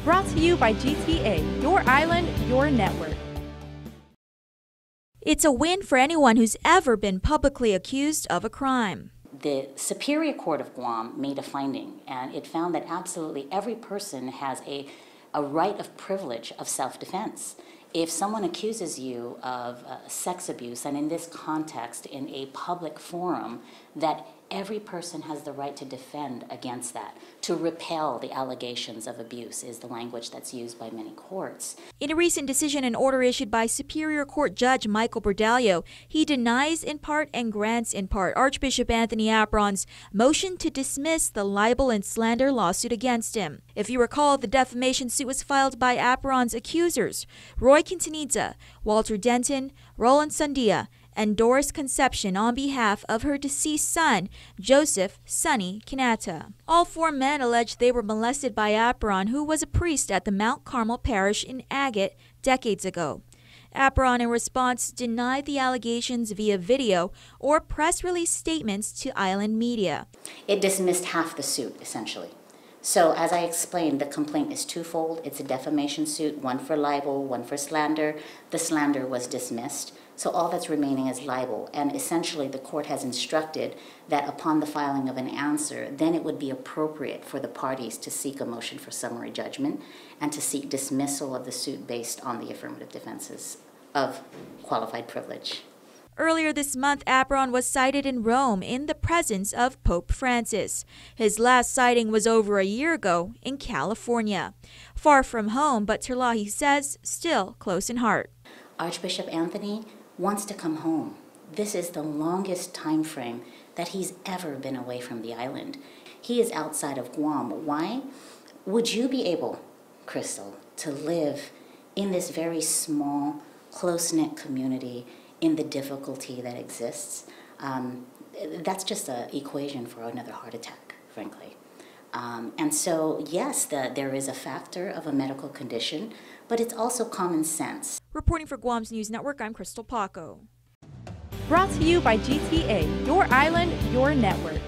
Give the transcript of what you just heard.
Brought to you by GTA, your island, your network. It's a win for anyone who's ever been publicly accused of a crime. The Superior Court of Guam made a finding, and it found that absolutely every person has a right of privilege of self-defense. If someone accuses you of sex abuse, and in this context, in a public forum, that every person has the right to defend against that, to repel the allegations of abuse is the language that's used by many courts. In a recent decision and order issued by Superior Court Judge Michael Bordallo, he denies in part and grants in part Archbishop Anthony Apuron's motion to dismiss the libel and slander lawsuit against him. If you recall, the defamation suit was filed by Apuron's accusers, Roy Quintanilla, Walter Denton, Roland Sandia, and Doris Concepcion on behalf of her deceased son, Joseph Sonny Canata. All four men alleged they were molested by Apuron, who was a priest at the Mount Carmel parish in Agate decades ago. Apuron, in response, denied the allegations via video or press release statements to island media. It dismissed half the suit, essentially. So, as I explained, the complaint is twofold. It's a defamation suit, one for libel, one for slander. The slander was dismissed. So all that's remaining is libel, and essentially the court has instructed that upon the filing of an answer, then it would be appropriate for the parties to seek a motion for summary judgment and to seek dismissal of the suit based on the affirmative defenses of qualified privilege. Earlier this month, Apuron was cited in Rome in the presence of Pope Francis. His last sighting was over a year ago in California. Far from home, but Terlahi says still close in heart. Archbishop Anthony wants to come home. This is the longest time frame that he's ever been away from the island. He is outside of Guam. Why? Would you be able, Crystal, to live in this very small, close-knit community in the difficulty that exists? That's just an equation for another heart attack, frankly. And so, yes, there is a factor of a medical condition, but it's also common sense. Reporting for Guam's News Network, I'm Crystal Paco. Brought to you by GTA, your island, your network.